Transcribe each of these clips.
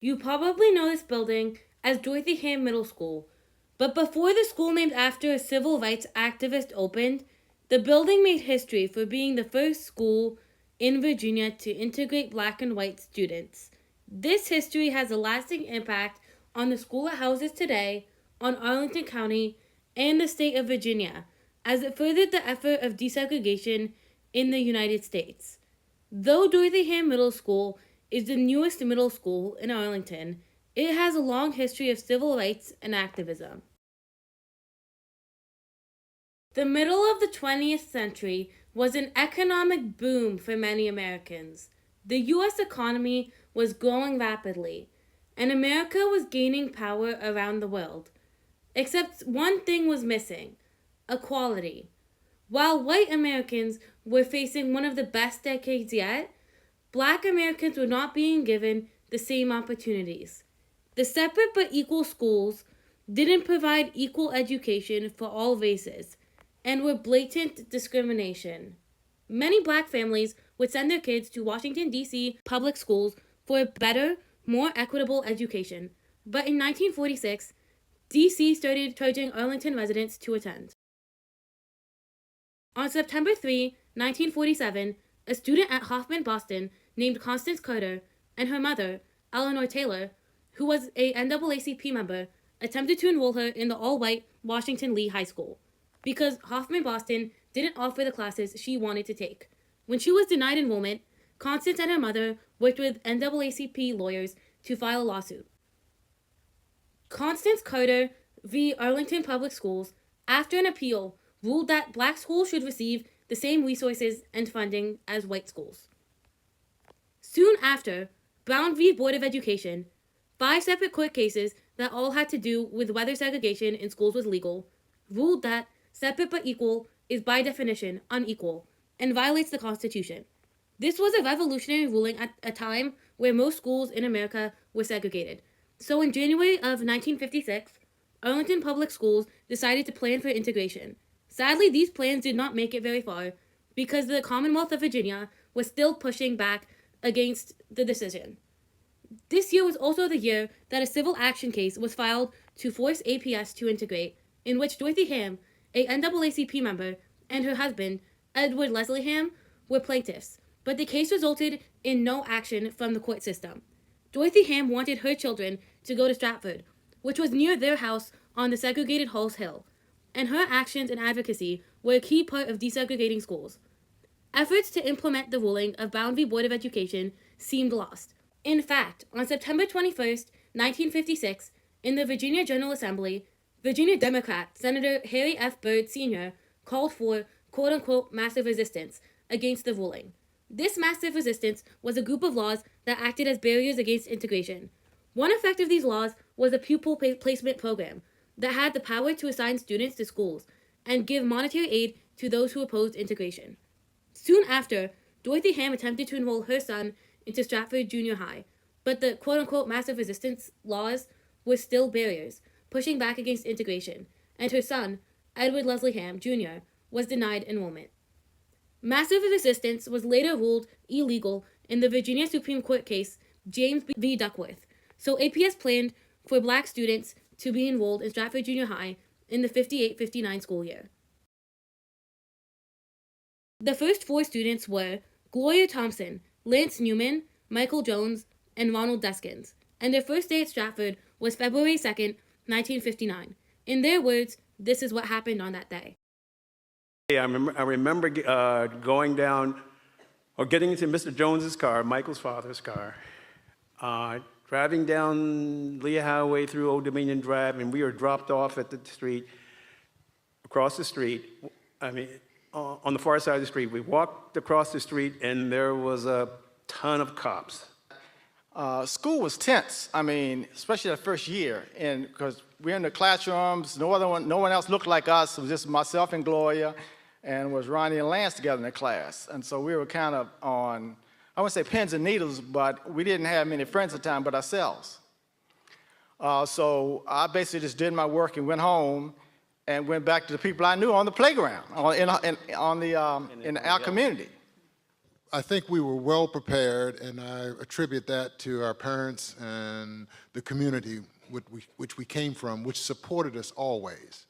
You probably know this building as Dorothy-Hamm-Middle School, but before the school named after a civil rights activist opened, the building made history for being the first school in Virginia to integrate black and white students. This history has a lasting impact on the school it houses today, on Arlington County, and the state of Virginia, as it furthered the effort of desegregation in the United States. Though Dorothy-Hamm-Middle School is the newest middle school in Arlington, it has a long history of civil rights and activism. The middle of the 20th century was an economic boom for many Americans. The U.S. economy was growing rapidly, and America was gaining power around the world. Except one thing was missing: equality. While white Americans were facing one of the best decades yet, black Americans were not being given the same opportunities. The separate but equal schools didn't provide equal education for all races and were blatant discrimination. Many black families would send their kids to Washington, D.C. public schools for a better, more equitable education. But in 1946, D.C. started charging Arlington residents to attend. On September 3, 1947, a student at Hoffman Boston named Constance Carter and her mother, Eleanor Taylor, who was a NAACP member, attempted to enroll her in the all-white Washington Lee High School because Hoffman Boston didn't offer the classes she wanted to take. When she was denied enrollment, Constance and her mother worked with NAACP lawyers to file a lawsuit. Constance Carter v. Arlington Public Schools, after an appeal, ruled that black schools should receive the same resources and funding as white schools. Soon after, Brown v. Board of Education, 5 separate court cases that all had to do with whether segregation in schools was legal, ruled that separate but equal is by definition unequal and violates the Constitution. This was a revolutionary ruling at a time where most schools in America were segregated. So in January of 1956, Arlington Public Schools decided to plan for integration. Sadly, these plans did not make it very far because the Commonwealth of Virginia was still pushing back against the decision. This year was also the year that a civil action case was filed to force APS to integrate, in which Dorothy Hamm, a NAACP member, and her husband, Edward Leslie Hamm, were plaintiffs, but the case resulted in no action from the court system. Dorothy Hamm wanted her children to go to Stratford, which was near their house on the segregated Halls Hill, and her actions and advocacy were a key part of desegregating schools. Efforts to implement the ruling of Brown v. Board of Education seemed lost. In fact, on September 21st, 1956, in the Virginia General Assembly, Virginia Democrat Senator Harry F. Byrd Sr. called for quote-unquote massive resistance against the ruling. This massive resistance was a group of laws that acted as barriers against integration. One effect of these laws was a pupil placement program that had the power to assign students to schools and give monetary aid to those who opposed integration. Soon after, Dorothy Hamm attempted to enroll her son into Stratford Junior High, but the quote-unquote massive resistance laws were still barriers, pushing back against integration, and her son, Edward Leslie Hamm, Jr., was denied enrollment. Massive resistance was later ruled illegal in the Virginia Supreme Court case James v. Duckworth, so APS planned for black students to be enrolled in Stratford Junior High in the 58-59 school year. The first 4 students were Gloria Thompson, Lance Newman, Michael Jones, and Ronald Deskins, and their first day at Stratford was February 2nd, 1959. In their words, this is what happened on that day. I remember going down, or getting into Mr. Jones's car, Michael's father's car, driving down Lee Highway through Old Dominion Drive, and we were dropped off at the street, across the street, on the far side of the street. We walked across the street, and there was a ton of cops. School was tense, especially that first year, and because we're in the classrooms, no one else looked like us. It was just myself and Gloria, and was Ronnie and Lance together in the class. And so we were kind of on, I wouldn't say pins and needles, but we didn't have many friends at the time but ourselves. So I basically just did my work and went home and went back to the people I knew on the playground, in our community. I think we were well prepared, and I attribute that to our parents and the community which we came from, which supported us always.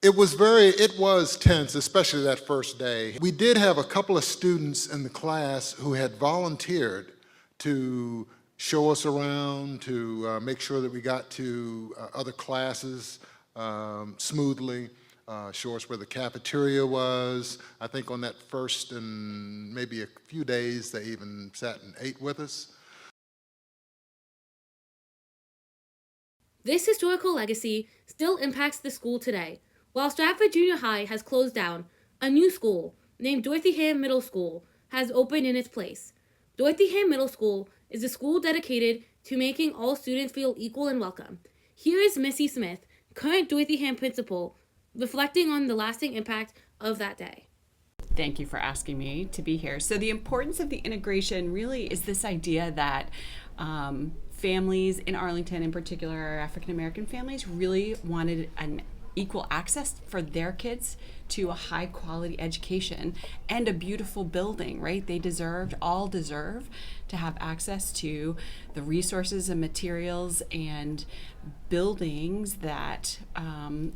It was tense, especially that first day. We did have a couple of students in the class who had volunteered to show us around, to make sure that we got to other classes smoothly, show us where the cafeteria was. I think on that first and maybe a few days, they even sat and ate with us. This historical legacy still impacts the school today. While Stratford Junior High has closed down, a new school named Dorothy-Hamm-Middle-School has opened in its place. Dorothy-Hamm-Middle School is a school dedicated to making all students feel equal and welcome. Here is Missy Smith, current Dorothy-Hamm principal, reflecting on the lasting impact of that day. Thank you for asking me to be here. So the importance of the integration really is this idea that families in Arlington, in particular African American families, really wanted an equal access for their kids to a high quality education and a beautiful building, right? They all deserve to have access to the resources and materials and buildings that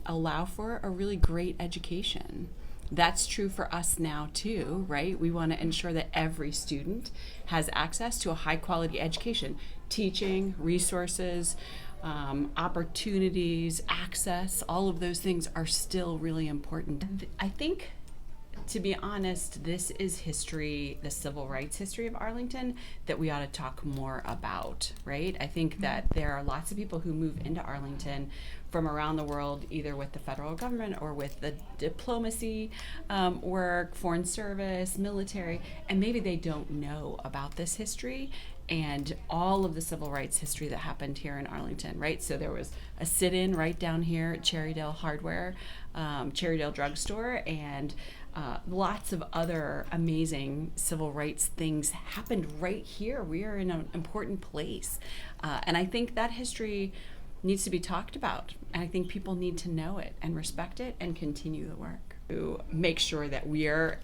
allow for a really great education. That's true for us now too, right? We want to ensure that every student has access to a high quality education, teaching, resources, opportunities, access, all of those things are still really important. I think, to be honest, this is history, the civil rights history of Arlington, that we ought to talk more about, right? I think that there are lots of people who move into Arlington from around the world, either with the federal government or with the diplomacy work, foreign service, military, and maybe they don't know about this history and all of the civil rights history that happened here in Arlington, right? So there was a sit-in right down here at Cherrydale Hardware, Cherrydale Drugstore, and lots of other amazing civil rights things happened right here. We are in an important place. And I think that history needs to be talked about. And I think people need to know it and respect it and continue the work to make sure that we are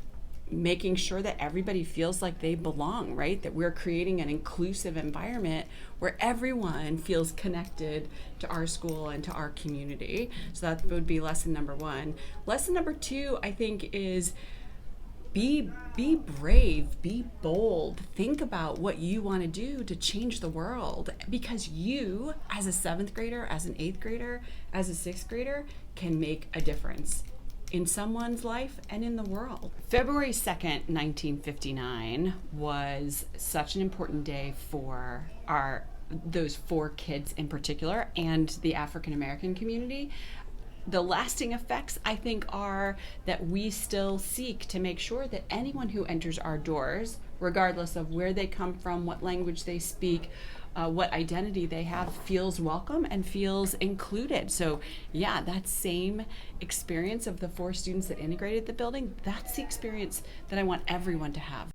making sure that everybody feels like they belong, right? That we're creating an inclusive environment where everyone feels connected to our school and to our community. So that would be lesson number one. Lesson number two, I think, is be brave, be bold, think about what you want to do to change the world, because you, as a 7th grader, as an 8th grader, as a 6th grader, can make a difference in someone's life and in the world. February 2nd, 1959 was such an important day for those 4 kids in particular and the African American community. The lasting effects, I think, are that we still seek to make sure that anyone who enters our doors, regardless of where they come from, what language they speak, what identity they have, feels welcome and feels included. So yeah, that same experience of the 4 students that integrated the building, that's the experience that I want everyone to have.